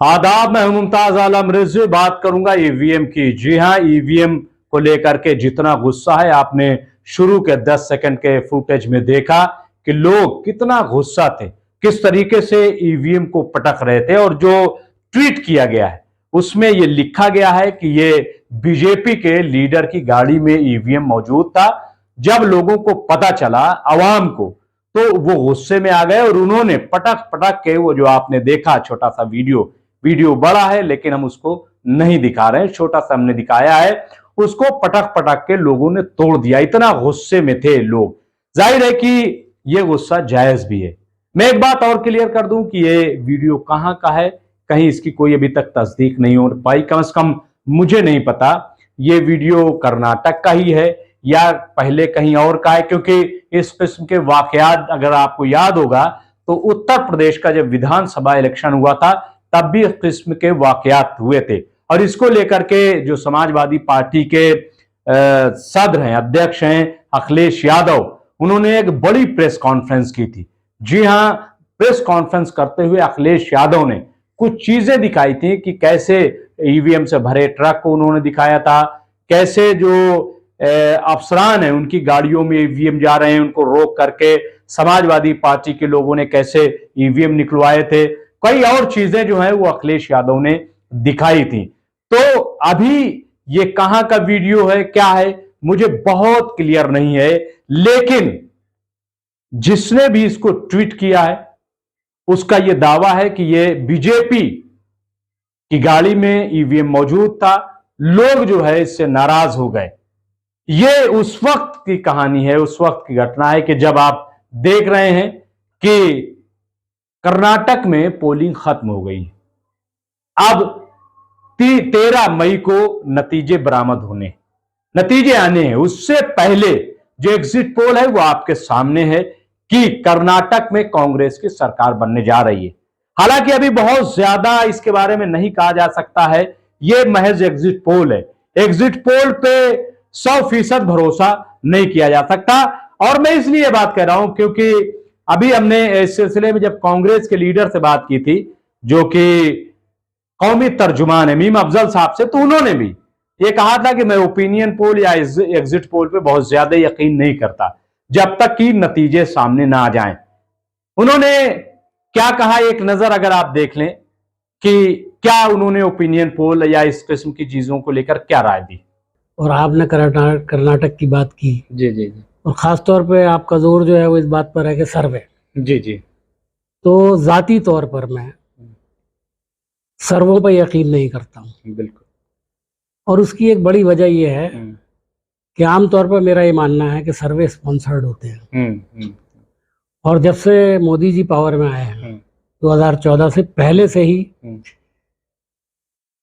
आदाब, मैं हूं मुमताज आलम रिजवी। बात करूंगा ईवीएम की। जी हां, ईवीएम को लेकर के जितना गुस्सा है, आपने शुरू के 10 सेकंड के फुटेज में देखा कि लोग कितना गुस्सा थे, किस तरीके से ईवीएम को पटक रहे थे। और जो ट्वीट किया गया है उसमें यह लिखा गया है कि यह बीजेपी के लीडर की गाड़ी में ईवीएम मौजूद था। जब लोगों को पता चला, आवाम को, तो वो गुस्से में आ गए और उन्होंने पटक पटक के, वो जो आपने देखा छोटा सा वीडियो बड़ा है लेकिन हम उसको नहीं दिखा रहे हैं, छोटा सा हमने दिखाया है, उसको पटक पटक के लोगों ने तोड़ दिया। इतना गुस्से में थे लोग। जाहिर है कि यह गुस्सा जायज भी है। मैं एक बात और क्लियर कर दूं कि यह वीडियो कहां का है, कहीं इसकी कोई अभी तक तस्दीक नहीं हो पाई। कम से कम मुझे नहीं पता यह वीडियो कर्नाटक का ही है या पहले कहीं और का है, क्योंकि इस किस्म के वाकयात अगर आपको याद होगा तो उत्तर प्रदेश का जब विधानसभा इलेक्शन हुआ था तब भी इस किस्म के वाकयात हुए थे। और इसको लेकर के जो समाजवादी पार्टी के सदर हैं, अध्यक्ष हैं अखिलेश यादव, उन्होंने एक बड़ी प्रेस कॉन्फ्रेंस की थी। जी हां, प्रेस कॉन्फ्रेंस करते हुए अखिलेश यादव ने कुछ चीजें दिखाई थी कि कैसे ईवीएम से भरे ट्रक को उन्होंने दिखाया था, कैसे जो अफसरान है उनकी गाड़ियों में ईवीएम जा रहे हैं, उनको रोक करके समाजवादी पार्टी के लोगों ने कैसे ईवीएम निकलवाए थे। कई और चीजें जो है वो अखिलेश यादव ने दिखाई थी। तो अभी ये कहां का वीडियो है, क्या है, मुझे बहुत क्लियर नहीं है, लेकिन जिसने भी इसको ट्वीट किया है उसका यह दावा है कि यह बीजेपी की गाड़ी में ईवीएम मौजूद था। लोग जो है इससे नाराज हो गए। यह उस वक्त की कहानी है, उस वक्त की घटना है कि जब आप देख रहे हैं कि कर्नाटक में पोलिंग खत्म हो गई। अब 13 मई को नतीजे बरामद होने, नतीजे आने हैं। उससे पहले जो एग्जिट पोल है वो आपके सामने है कि कर्नाटक में कांग्रेस की सरकार बनने जा रही है। हालांकि अभी बहुत ज्यादा इसके बारे में नहीं कहा जा सकता है, यह महज एग्जिट पोल है। एग्जिट पोल पे 100% भरोसा नहीं किया जा सकता। और मैं इसलिए बात कर रहा हूं क्योंकि अभी हमने इस सिलसिले में जब कांग्रेस के लीडर से बात की थी, जो कि कौमी तर्जुमान है मीम अफजल साहब से, तो उन्होंने भी ये कहा था कि मैं ओपिनियन पोल या एग्जिट पोल पे बहुत ज्यादा यकीन नहीं करता जब तक कि नतीजे सामने ना आ जाएं। उन्होंने क्या कहा, एक नजर अगर आप देख लें कि क्या उन्होंने ओपिनियन पोल या इस किस्म की चीजों को लेकर क्या राय दी। और आपने कर्नाटक की बात की। जी जी जी। और खास तौर पे आपका जोर जो है वो इस बात पर है कि सर्वे। जी जी। तो जाती तौर पर मैं सर्वों पर यकीन नहीं करता हूँ। बिल्कुल। और उसकी एक बड़ी वजह यह है कि आमतौर पर मेरा ये मानना है कि सर्वे स्पॉन्सर्ड होते हैं। और जब से मोदी जी पावर में आए हैं 2014 से पहले से ही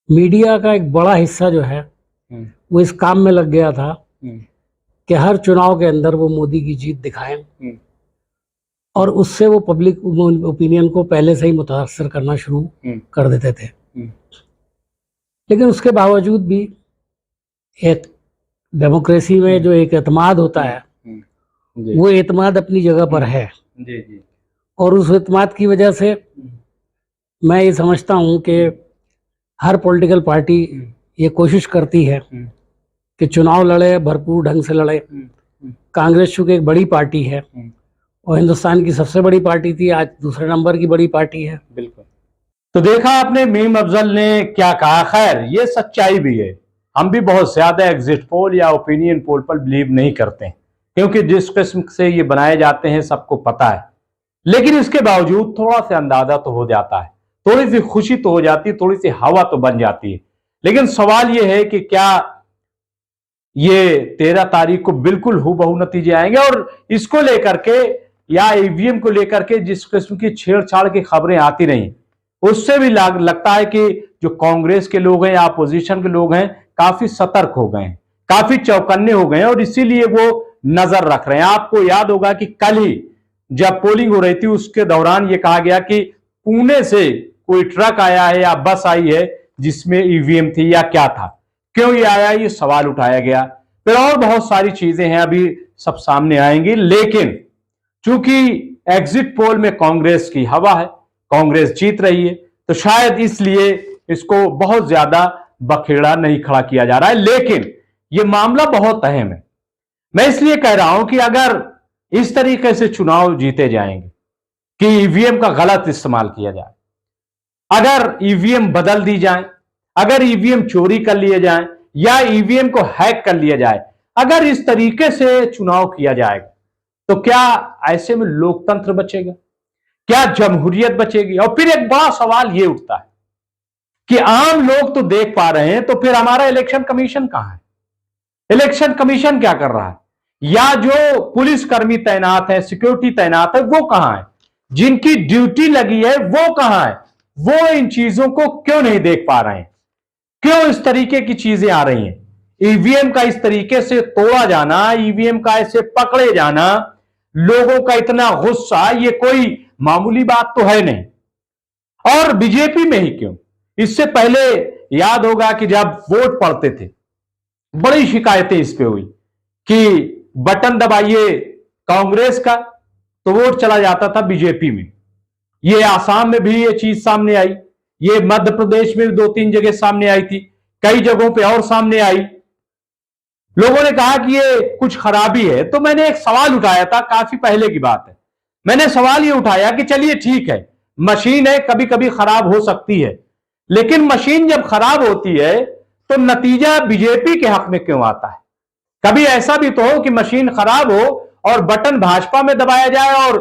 मीडिया का एक बड़ा हिस्सा जो है वो इस काम में लग गया था कि हर चुनाव के अंदर वो मोदी की जीत दिखाएं और उससे वो पब्लिक ओपिनियन को पहले से ही मुतासर करना शुरू कर देते थे। लेकिन उसके बावजूद भी एक डेमोक्रेसी में जो एक एतमाद होता है वो एतमाद अपनी जगह पर है। और उस एतमाद की वजह से मैं ये समझता हूँ कि हर पॉलिटिकल पार्टी ये कोशिश करती है कि चुनाव लड़े, भरपूर ढंग से लड़े। कांग्रेस चूंकि एक बड़ी पार्टी है और हिंदुस्तान की सबसे बड़ी पार्टी थी, आज दूसरे नंबर की बड़ी पार्टी है। बिल्कुल। तो देखा आपने मीम अफजल ने क्या कहा। खैर, ये सच्चाई भी है। हम भी बहुत ज्यादा एग्जिट पोल या ओपिनियन पोल पर बिलीव नहीं करते क्योंकि जिस किस्म से ये बनाए जाते हैं सबको पता है। लेकिन इसके बावजूद थोड़ा सा अंदाजा तो हो जाता है, थोड़ी सी खुशी तो हो जाती है, थोड़ी सी हवा तो बन जाती है। लेकिन सवाल यह है कि क्या ये 13 तारीख को बिल्कुल हूबहू नतीजे आएंगे। और इसको लेकर के या ईवीएम को लेकर के जिस किस्म की छेड़छाड़ की खबरें आती रही, उससे भी लगता है कि जो कांग्रेस के लोग हैं या अपोजिशन के लोग हैं काफी सतर्क हो गए हैं, काफी चौकन्ने हो गए हैं और इसीलिए वो नजर रख रहे हैं। आपको याद होगा कि कल ही जब पोलिंग हो रही थी उसके दौरान ये कहा गया कि पुणे से कोई ट्रक आया है या बस आई है जिसमें ईवीएम थी या क्या था, क्यों ये आया, ये सवाल उठाया गया। फिर और बहुत सारी चीजें हैं, अभी सब सामने आएंगी। लेकिन चूंकि एग्जिट पोल में कांग्रेस की हवा है, कांग्रेस जीत रही है, तो शायद इसलिए इसको बहुत ज्यादा बखेड़ा नहीं खड़ा किया जा रहा है। लेकिन यह मामला बहुत अहम है। मैं इसलिए कह रहा हूं कि अगर इस तरीके से चुनाव जीते जाएंगे कि ईवीएम का गलत इस्तेमाल किया जाए, अगर ईवीएम बदल दी जाए, अगर ईवीएम चोरी कर लिए जाए या ईवीएम को हैक कर लिया जाए, अगर इस तरीके से चुनाव किया जाएगा तो क्या ऐसे में लोकतंत्र बचेगा? क्या जमहूरियत बचेगी? और फिर एक बड़ा सवाल यह उठता है कि आम लोग तो देख पा रहे हैं, तो फिर हमारा इलेक्शन कमीशन कहां है? इलेक्शन कमीशन क्या कर रहा है? या जो पुलिसकर्मी तैनात है, सिक्योरिटी तैनात है, वो कहां है? जिनकी ड्यूटी लगी है वो कहां है? वो इन चीजों को क्यों नहीं देख पा रहे हैं? क्यों इस तरीके की चीजें आ रही हैं? ईवीएम का इस तरीके से तोड़ा जाना, ईवीएम का ऐसे पकड़े जाना, लोगों का इतना गुस्सा, ये कोई मामूली बात तो है नहीं। और बीजेपी में ही क्यों? इससे पहले याद होगा कि जब वोट पड़ते थे, बड़ी शिकायतें इस पे हुई कि बटन दबाइए कांग्रेस का तो वोट चला जाता था बीजेपी में। ये आसाम में भी ये चीज सामने आई, ये मध्य प्रदेश में भी 2-3 जगह सामने आई थी, कई जगहों पे और सामने आई। लोगों ने कहा कि ये कुछ खराबी है। तो मैंने एक सवाल उठाया था, काफी पहले की बात है। मैंने सवाल ये उठाया कि चलिए ठीक है, मशीन है, कभी कभी खराब हो सकती है, लेकिन मशीन जब खराब होती है तो नतीजा बीजेपी के हक में क्यों आता है? कभी ऐसा भी तो हो कि मशीन खराब हो और बटन भाजपा में दबाया जाए और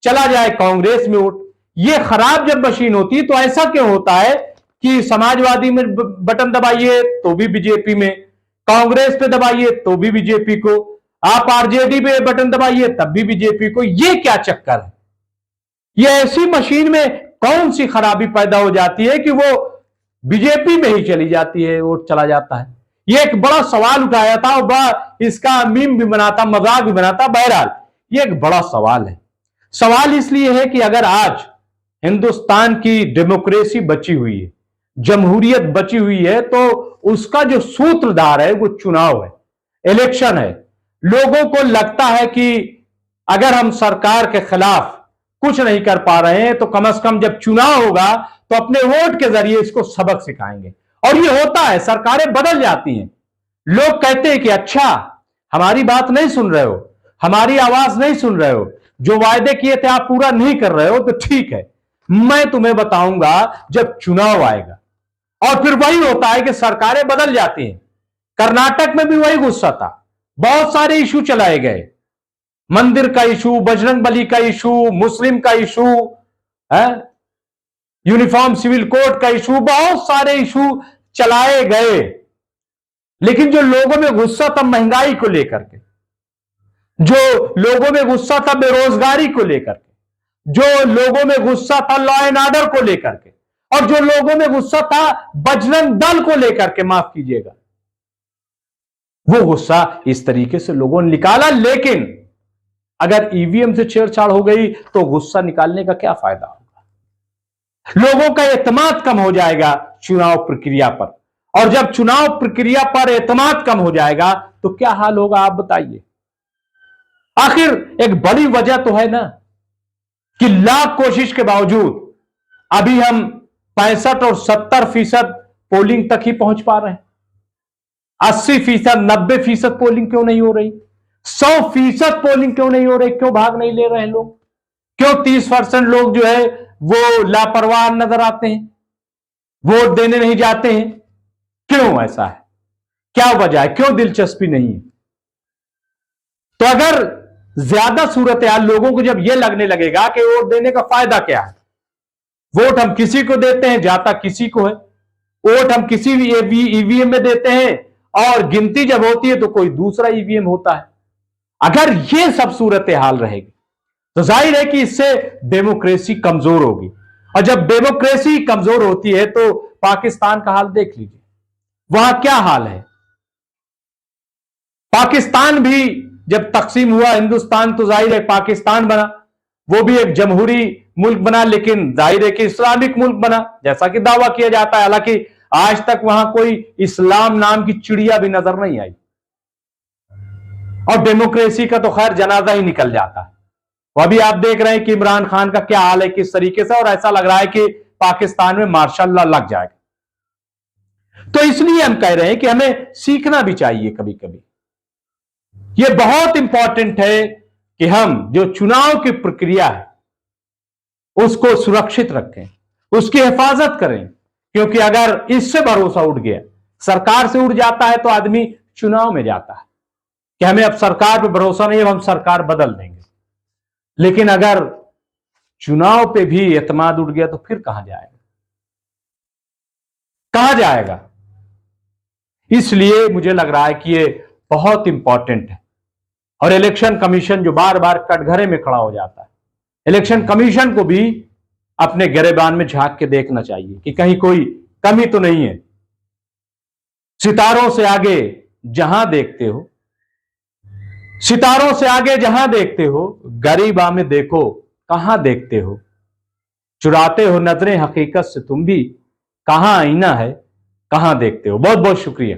चला जाए कांग्रेस में वोट। ये खराब जब मशीन होती है तो ऐसा क्यों होता है कि समाजवादी में बटन दबाइए तो भी बीजेपी में, कांग्रेस पे दबाइए तो भी बीजेपी को, आप आरजेडी पे बटन दबाइए तब भी बीजेपी को? ये क्या चक्कर है? ये ऐसी मशीन में कौन सी खराबी पैदा हो जाती है कि वो बीजेपी में ही चली जाती है, वोट चला जाता है? ये एक बड़ा सवाल उठाया था और बड़ा इसका मीम भी बना था, मजाक भी बना था। बहरहाल ये एक बड़ा सवाल है। सवाल इसलिए है कि अगर आज हिंदुस्तान की डेमोक्रेसी बची हुई है, जमहूरियत बची हुई है, तो उसका जो सूत्रधार है वो चुनाव है, इलेक्शन है। लोगों को लगता है कि अगर हम सरकार के खिलाफ कुछ नहीं कर पा रहे हैं तो कम से कम जब चुनाव होगा तो अपने वोट के जरिए इसको सबक सिखाएंगे। और ये होता है, सरकारें बदल जाती हैं। लोग कहते हैं कि अच्छा, हमारी बात नहीं सुन रहे हो, हमारी आवाज नहीं सुन रहे हो, जो वायदे किए थे आप पूरा नहीं कर रहे हो, तो ठीक है, मैं तुम्हें बताऊंगा जब चुनाव आएगा। और फिर वही होता है कि सरकारें बदल जाती हैं। कर्नाटक में भी वही गुस्सा था, बहुत सारे इशू चलाए गए, मंदिर का इशू, बजरंगबली का इशू, मुस्लिम का इशू है, यूनिफॉर्म सिविल कोड का इशू, बहुत सारे इशू चलाए गए। लेकिन जो लोगों में गुस्सा था महंगाई को लेकर के, जो लोगों में गुस्सा था बेरोजगारी को लेकर के, जो लोगों में गुस्सा था लॉ एंड ऑर्डर को लेकर के, और जो लोगों में गुस्सा था बजरंग दल को लेकर के, माफ कीजिएगा, वो गुस्सा इस तरीके से लोगों ने निकाला। लेकिन अगर ईवीएम से छेड़छाड़ हो गई तो गुस्सा निकालने का क्या फायदा होगा? लोगों का एतमाद कम हो जाएगा चुनाव प्रक्रिया पर, और जब चुनाव प्रक्रिया पर एतमाद कम हो जाएगा तो क्या हाल होगा आप बताइए। आखिर एक बड़ी वजह तो है ना कि लाख कोशिश के बावजूद अभी हम 65 और 70% पोलिंग तक ही पहुंच पा रहे हैं। 80%, 90% पोलिंग क्यों नहीं हो रही? 100% पोलिंग क्यों नहीं हो रही? क्यों भाग नहीं ले रहे हैं लोग? क्यों 30% लोग जो है वो लापरवाह नजर आते हैं, वोट देने नहीं जाते हैं? क्यों ऐसा है? क्या वजह है? क्यों दिलचस्पी नहीं है? तो अगर ज्यादा सूरत हाल लोगों को जब यह लगने लगेगा कि वोट देने का फायदा क्या है, वोट हम किसी को देते हैं, जाता किसी को है, वोट हम किसी भी ईवीएम में देते हैं और गिनती जब होती है तो कोई दूसरा ईवीएम होता है। अगर यह सब सूरत हाल रहेगी तो जाहिर है कि इससे डेमोक्रेसी कमजोर होगी, और जब डेमोक्रेसी कमजोर होती है तो पाकिस्तान का हाल देख लीजिए, वहां क्या हाल है। पाकिस्तान भी जब तकसीम हुआ हिंदुस्तान, तो जाहिर है पाकिस्तान बना, वो भी एक जमहूरी मुल्क बना, लेकिन जाहिर है कि इस्लामिक मुल्क बना जैसा कि दावा किया जाता है। हालांकि आज तक वहां कोई इस्लाम नाम की चिड़िया भी नजर नहीं आई, और डेमोक्रेसी का तो खैर जनाजा ही निकल जाता है। वो अभी आप देख रहे हैं कि इमरान खान का क्या हाल है, किस तरीके से, और ऐसा लग रहा है कि पाकिस्तान में मार्शल लॉ लग जाएगा। तो इसलिए हम कह रहे हैं कि हमें सीखना भी चाहिए कभी कभी। यह बहुत इंपॉर्टेंट है कि हम जो चुनाव की प्रक्रिया है उसको सुरक्षित रखें, उसकी हिफाजत करें, क्योंकि अगर इससे भरोसा उठ गया, सरकार से उठ जाता है, तो आदमी चुनाव में जाता है कि हमें अब सरकार पर भरोसा नहीं है, हम सरकार बदल देंगे। लेकिन अगर चुनाव पे भी एतमाद उठ गया तो फिर कहां जाएगा, कहां जाएगा। इसलिए मुझे लग रहा है कि ये बहुत इंपॉर्टेंट है। और इलेक्शन कमीशन जो बार बार कटघरे में खड़ा हो जाता है, इलेक्शन कमीशन को भी अपने गिरेबान में झांक के देखना चाहिए कि कहीं कोई कमी तो नहीं है। सितारों से आगे जहां देखते हो, सितारों से आगे जहां देखते हो, गरीबा में देखो कहां देखते हो। चुराते हो नजरें हकीकत से तुम भी, कहां आईना है कहां देखते हो। बहुत बहुत शुक्रिया।